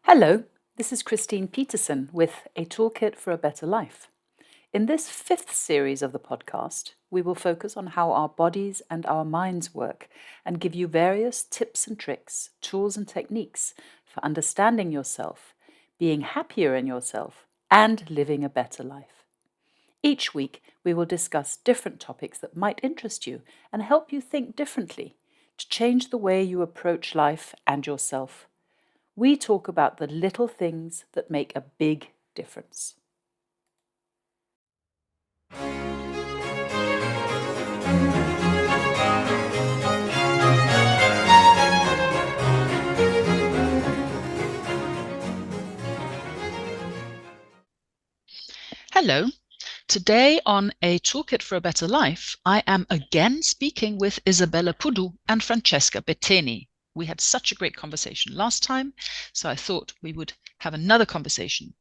Hello, this is Christine Petersen with A Toolkit for a Better Life. In this fifth series of the podcast, we will focus on how our bodies and our minds work and give you various tips and tricks, tools and techniques for understanding yourself, being happier in yourself, and living a better life. Each week, we will discuss different topics that might interest you and help you think differently to change the way you approach life and yourself. We talk about the little things that make a big difference. Hello. Today on A Toolkit for a Better Life, I am again speaking with Isabella Puddu and Francesca Betteni. We had such a great conversation last time, so I thought we would have another conversation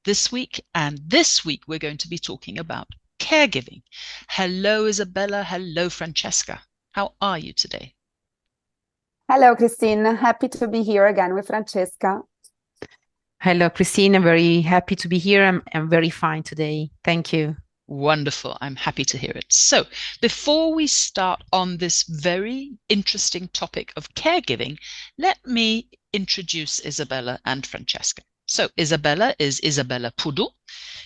this week. And this week we're going to be talking about caregiving. Hello, Isabella. Hello, Francesca. How are you today? Hello, Christine. Happy to be here again with Francesca. Hello, Christine. I'm very happy to be here. I'm very fine today. Thank you. Wonderful. I'm happy to hear it. So before we start on this very interesting topic of caregiving, let me introduce Isabella and Francesca. So Isabella is Isabella Puddu.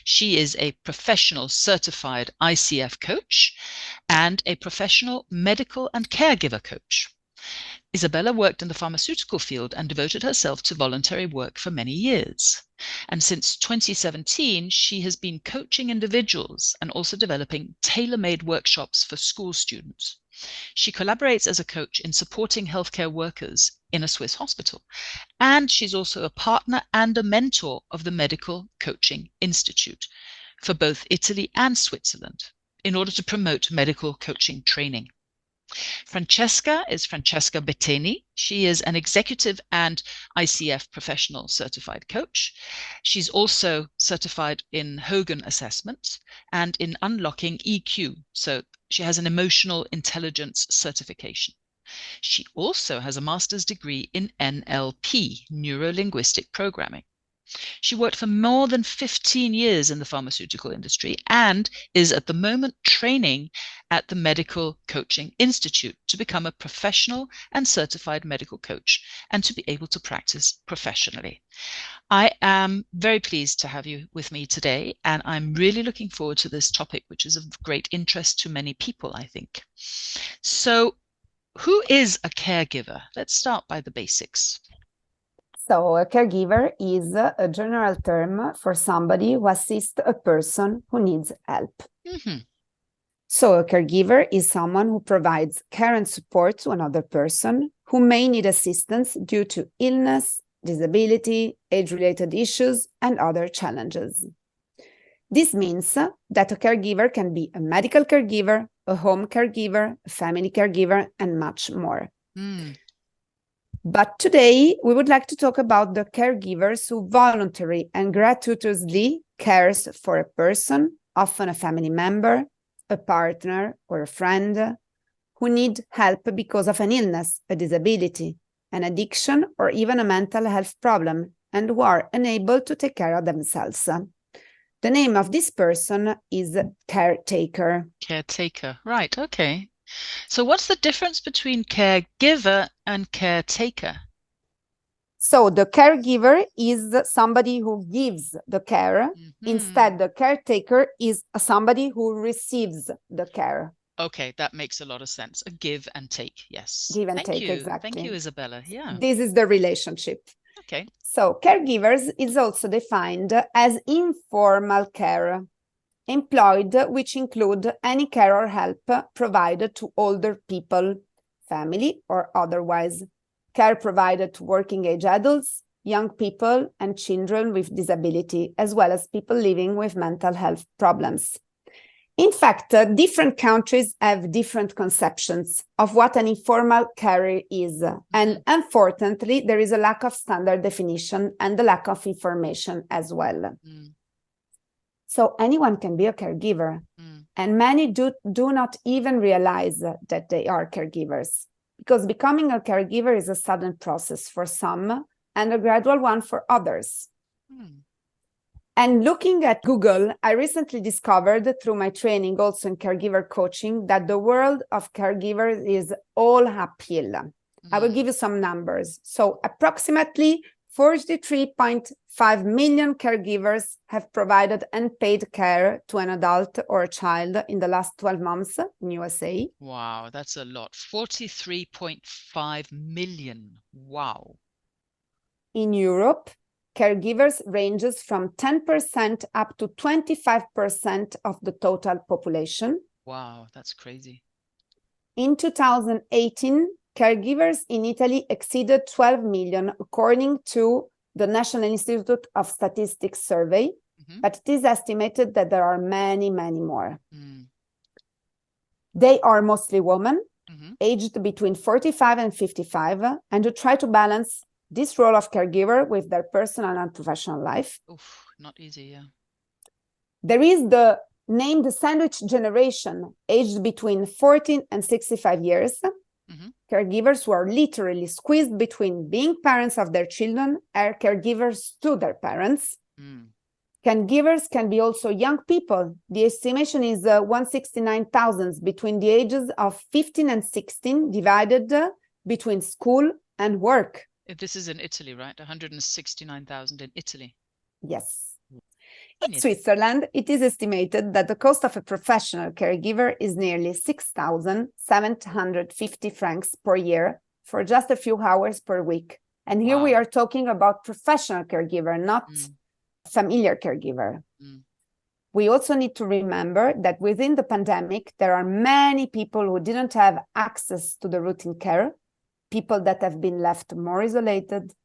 She is a professional certified ICF coach and a professional medical and caregiver coach. Isabella worked in the pharmaceutical field and devoted herself to voluntary work for many years. And since 2017, she has been coaching individuals and also developing tailor-made workshops for school students. She collaborates as a coach in supporting healthcare workers in a Swiss hospital. And she's also a partner and a mentor of the Medical Coaching Institute for both Italy and Switzerland in order to promote medical coaching training. Francesca is Francesca Betteni. She is an executive and ICF professional certified coach. She's also certified in Hogan assessment and in unlocking EQ. So she has an emotional intelligence certification. She also has a master's degree in NLP, neuro-linguistic programming. She worked for more than 15 years in the pharmaceutical industry and is at the moment training at the Medical Coaching Institute to become a professional and certified medical coach and to be able to practice professionally. I am very pleased to have you with me today, and I'm really looking forward to this topic, which is of great interest to many people, I think. So, who is a caregiver? Let's start by the basics. So a caregiver is a general term for somebody who assists a person who needs help. Mm-hmm. So a caregiver is someone who provides care and support to another person who may need assistance due to illness, disability, age-related issues, and other challenges. This means that a caregiver can be a medical caregiver, a home caregiver, a family caregiver, and much more. But today, we would like to talk about the caregivers who voluntarily and gratuitously cares for a person, often a family member, a partner, or a friend, who need help because of an illness, a disability, an addiction, or even a mental health problem, and who are unable to take care of themselves. The name of this person is caretaker. Caretaker, right, okay. So what's the difference between caregiver and caretaker? So the caregiver is somebody who gives the care. Instead, the caretaker is somebody who receives the care. Okay, that makes a lot of sense. A give and take, yes. Give and take, exactly. Thank you, Isabella. Yeah. This is the relationship. Okay. So caregivers is also defined as informal care, employed, which include any care or help provided to older people, family or otherwise, care provided to working age adults, young people and children with disability, as well as people living with mental health problems. In fact, different countries have different conceptions of what an informal care is. And unfortunately, there is a lack of standard definition and the lack of information as well. So anyone can be a caregiver, and many do not even realize that they are caregivers, because becoming a caregiver is a sudden process for some, and a gradual one for others. Hmm. And looking at Google, I recently discovered through my training also in caregiver coaching that the world of caregivers is all uphill. I will give you some numbers. So approximately 43.5 million caregivers have provided unpaid care to an adult or a child in the last 12 months in USA. Wow, that's a lot. 43.5 million. Wow. In Europe, caregivers ranges from 10% up to 25% of the total population. Wow, that's crazy. In 2018, caregivers in Italy exceeded 12 million, according to the National Institute of Statistics survey, but it is estimated that there are many, many more. They are mostly women, aged between 45 and 55, and who try to balance this role of caregiver with their personal and professional life. Oof, not easy, yeah. There is the named sandwich generation, aged between 14 and 65 years. Caregivers who are literally squeezed between being parents of their children and caregivers to their parents. Caregivers can be also young people. The estimation is 169,000 between the ages of 15 and 16, divided between school and work. This is in Italy, right? 169,000 in Italy. Yes. In Switzerland, it is estimated that the cost of a professional caregiver is nearly 6,750 francs per year for just a few hours per week. And here we are talking about professional caregiver, not familiar caregiver. We also need to remember that within the pandemic, there are many people who didn't have access to the routine care, people that have been left more isolated,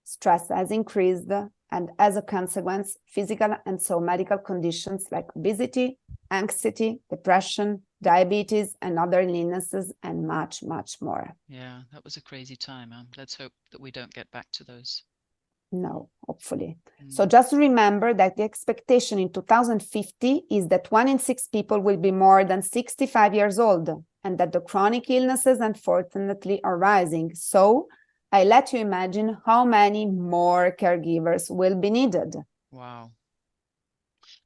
stress has increased, and as a consequence, physical and so medical conditions like obesity, anxiety, depression, diabetes, and other illnesses, and much, much more. Yeah, that was a crazy time. Let's hope that we don't get back to those. No, hopefully. So just remember that the expectation in 2050 is that 1 in 6 people will be more than 65 years old, and that the chronic illnesses, unfortunately, are rising. So I let you imagine how many more caregivers will be needed. Wow.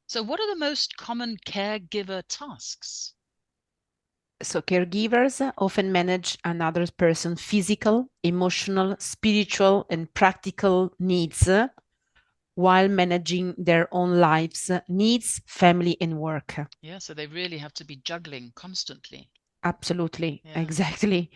So what are the most common caregiver tasks? So caregivers often manage another person's physical, emotional, spiritual, and practical needs while managing their own lives, needs, family, and work. Yeah, so they really have to be juggling constantly. Absolutely, exactly.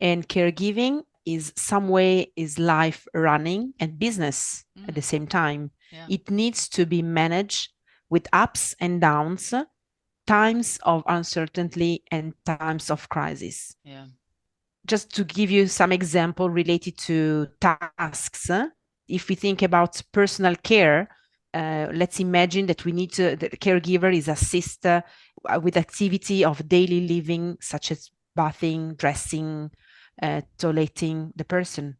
And caregiving is some way is life running and business at the same time. It needs to be managed with ups and downs, times of uncertainty and times of crisis. Just to give you some example related to tasks, if we think about personal care, let's imagine that we need to, the caregiver is assist with activity of daily living, such as bathing, dressing, toileting the person,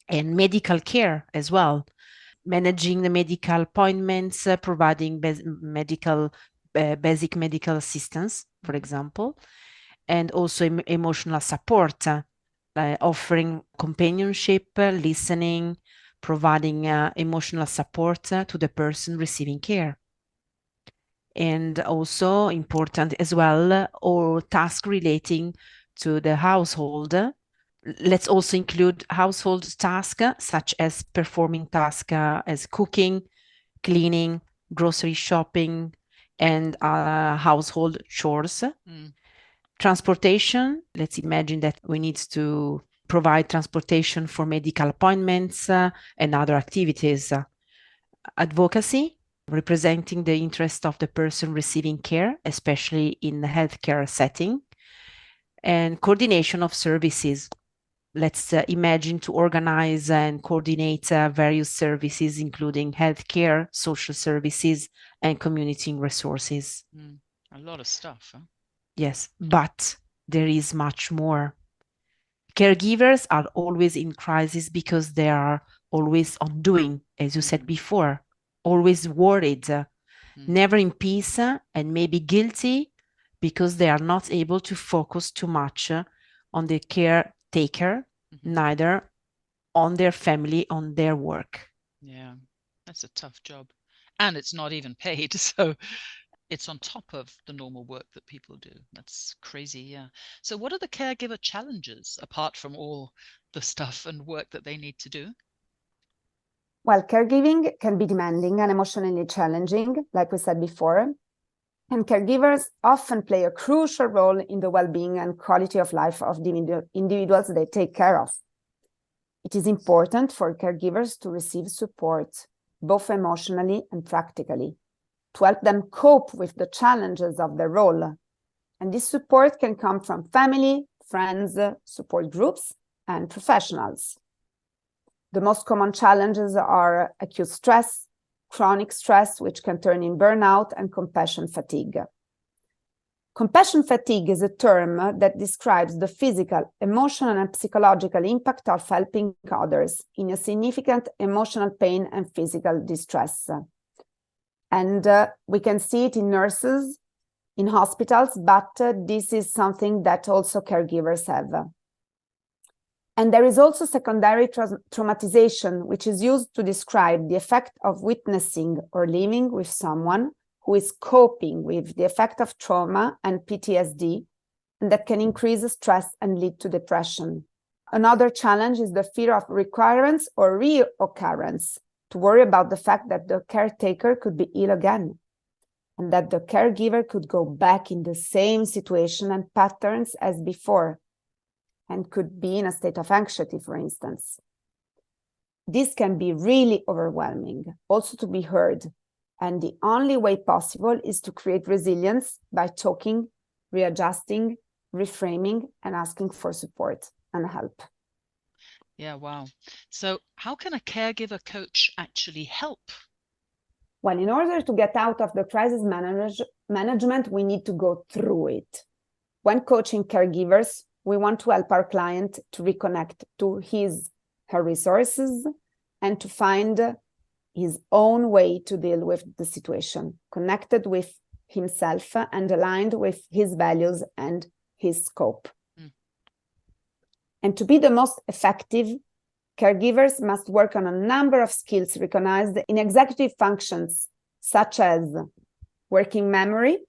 and medical care as well, managing the medical appointments, providing basic medical assistance, for example, and also emotional support, offering companionship, listening, providing emotional support to the person receiving care. And also important as well, or tasks relating to the household. Let's also include household tasks such as performing tasks as cooking, cleaning, grocery shopping, and household chores. Transportation, let's imagine that we need to provide transportation for medical appointments and other activities. Advocacy, representing the interest of the person receiving care, especially in the healthcare setting. And coordination of services. Let's imagine to organize and coordinate various services, including healthcare, social services, and community resources. A lot of stuff, huh? Yes, but there is much more. Caregivers are always in crisis because they are always on doing, as you said before, always worried, never in peace, and maybe guilty because they are not able to focus too much on the caretaker, neither on their family, on their work. Yeah, that's a tough job. And it's not even paid. So it's on top of the normal work that people do. That's crazy. Yeah. So what are the caregiver challenges apart from all the stuff and work that they need to do? Well, caregiving can be demanding and emotionally challenging, like we said before. And caregivers often play a crucial role in the well-being and quality of life of the individuals they take care of. It is important for caregivers to receive support, both emotionally and practically, to help them cope with the challenges of their role. And this support can come from family, friends, support groups, and professionals. The most common challenges are acute stress, chronic stress, which can turn in burnout, and compassion fatigue. Compassion fatigue is a term that describes the physical, emotional, and psychological impact of helping others in a significant emotional pain and physical distress. And we can see it in nurses, in hospitals, but this is something that also caregivers have. And there is also secondary traumatization, which is used to describe the effect of witnessing or living with someone who is coping with the effect of trauma and PTSD, and that can increase stress and lead to depression. Another challenge is the fear of recurrence or reoccurrence, to worry about the fact that the caretaker could be ill again, and that the caregiver could go back in the same situation and patterns as before, and could be in a state of anxiety, for instance. This can be really overwhelming, also to be heard. And the only way possible is to create resilience by talking, readjusting, reframing, and asking for support and help. Yeah, wow. So how can a caregiver coach actually help? Well, in order to get out of the crisis management, we need to go through it. When coaching caregivers, we want to help our client to reconnect to her resources and to find his own way to deal with the situation, connected with himself and aligned with his values and his scope. And to be the most effective, caregivers must work on a number of skills recognized in executive functions, such as working memory.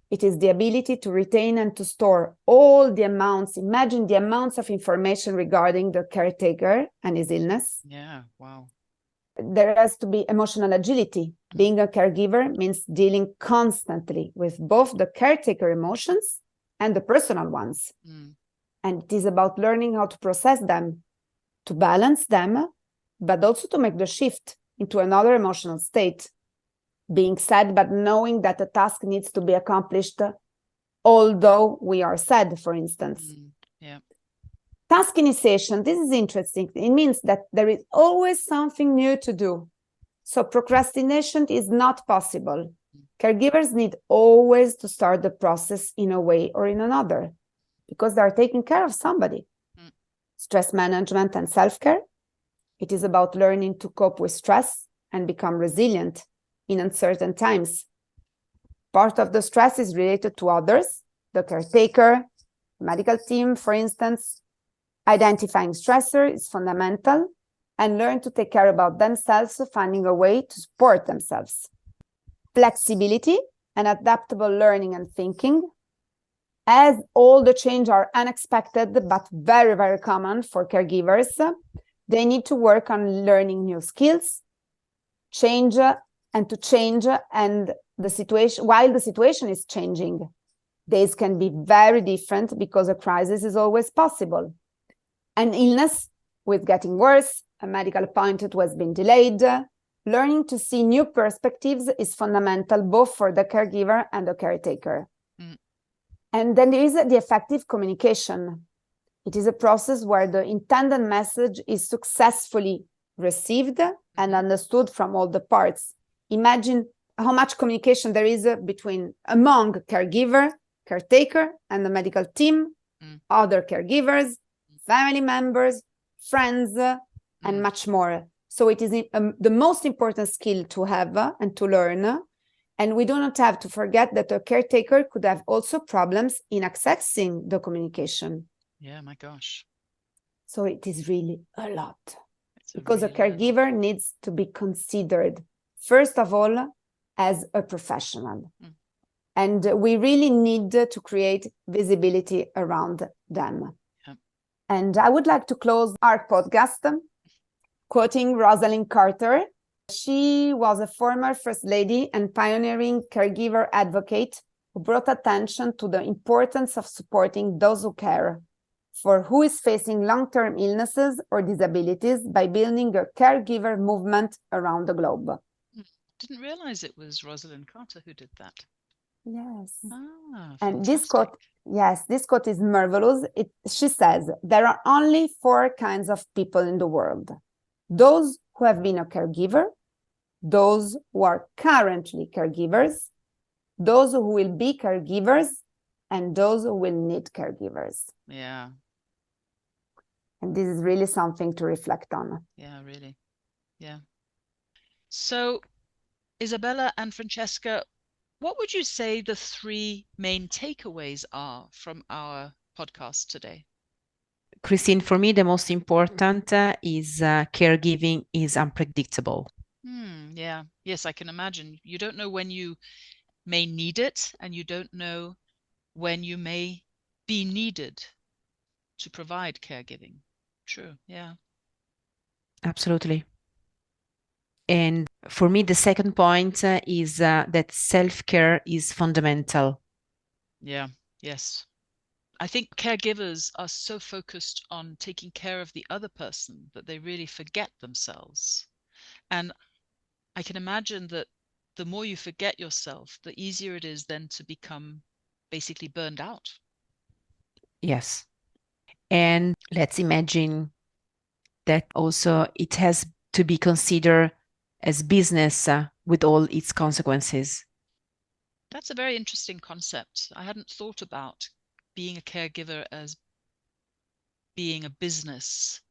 It is the ability to retain and to store all the amounts, imagine the amounts of information regarding the caretaker and his illness. Yeah, wow. There has to be emotional agility. Being a caregiver means dealing constantly with both the caretaker emotions and the personal ones. And it is about learning how to process them, to balance them, but also to make the shift into another emotional state. Being sad, but knowing that a task needs to be accomplished, although we are sad, for instance. Yeah. Task initiation, this is interesting. It means that there is always something new to do. So procrastination is not possible. Caregivers need always to start the process in a way or in another, because they are taking care of somebody. Stress management and self-care. It is about learning to cope with stress and become resilient in uncertain times. Part of the stress is related to others, the caretaker, medical team, for instance. Identifying stressor is fundamental, and learn to take care about themselves, finding a way to support themselves. Flexibility and adaptable learning and thinking. As all the change are unexpected, but very, very common for caregivers, they need to work on learning new skills, change and the situation, while the situation is changing. Days can be very different because a crisis is always possible. An illness with getting worse, a medical appointment has been delayed. Learning to see new perspectives is fundamental both for the caregiver and the caretaker. And then there is the effective communication. It is a process where the intended message is successfully received and understood from all the parts. Imagine how much communication there is among caregiver, caretaker, and the medical team, other caregivers, family members, friends, and much more. So it is the most important skill to have and to learn. And we do not have to forget that a caretaker could have also problems in accessing the communication. Yeah, my gosh. So it is really a lot. It's Because a really lot. caregiver needs to be considered, first of all, as a professional. And we really need to create visibility around them. Yeah. And I would like to close our podcast quoting Rosalind Carter. She was a former First Lady and pioneering caregiver advocate who brought attention to the importance of supporting those who care for who is facing long-term illnesses or disabilities by building a caregiver movement around the globe. Didn't realize it was Rosalind Carter who did that. Yes. Ah, and fantastic. this quote is marvelous. She says, there are only 4 kinds of people in the world. Those who have been a caregiver, those who are currently caregivers, those who will be caregivers, and those who will need caregivers. Yeah. And this is really something to reflect on. Yeah, really. Yeah. So, Isabella and Francesca, what would you say the 3 main takeaways are from our podcast today? Christine, for me, the most important is caregiving is unpredictable. Yeah. Yes, I can imagine. You don't know when you may need it, and you don't know when you may be needed to provide caregiving. True. Yeah. Absolutely. And for me, the second point is that self-care is fundamental. Yeah. Yes. I think caregivers are so focused on taking care of the other person that they really forget themselves. And I can imagine that the more you forget yourself, the easier it is then to become basically burned out. Yes. And let's imagine that also it has to be considered as business with all its consequences. That's a very interesting concept. I hadn't thought about being a caregiver as being a business.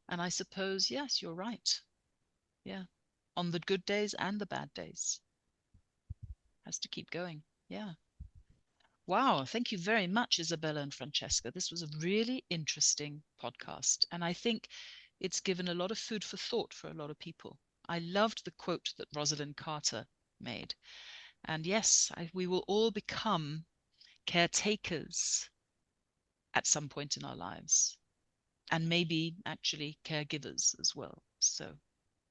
And I suppose, yes, you're right. Yeah. On the good days and the bad days. Has to keep going. Yeah. Wow. Thank you very much, Isabella and Francesca. This was a really interesting podcast. And I think it's given a lot of food for thought for a lot of people. I loved the quote that Rosalind Carter made. And yes, we will all become caretakers at some point in our lives, and maybe actually caregivers as well. So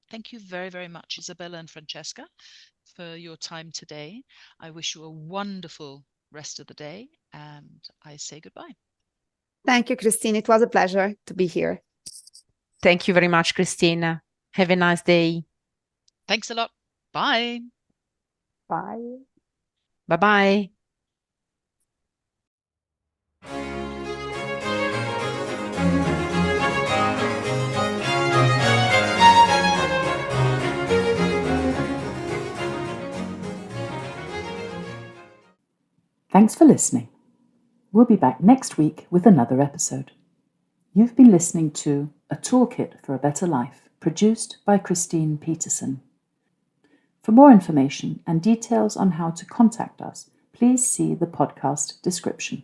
thank you very, very much, Isabella and Francesca, for your time today. I wish you a wonderful rest of the day, and I say goodbye. Thank you, Christine. It was a pleasure to be here. Thank you very much, Christina. Have a nice day. Thanks a lot. Bye. Bye. Bye-bye. Thanks for listening. We'll be back next week with another episode. You've been listening to A Toolkit for a Better Life, produced by Christine Petersen. For more information and details on how to contact us, please see the podcast description.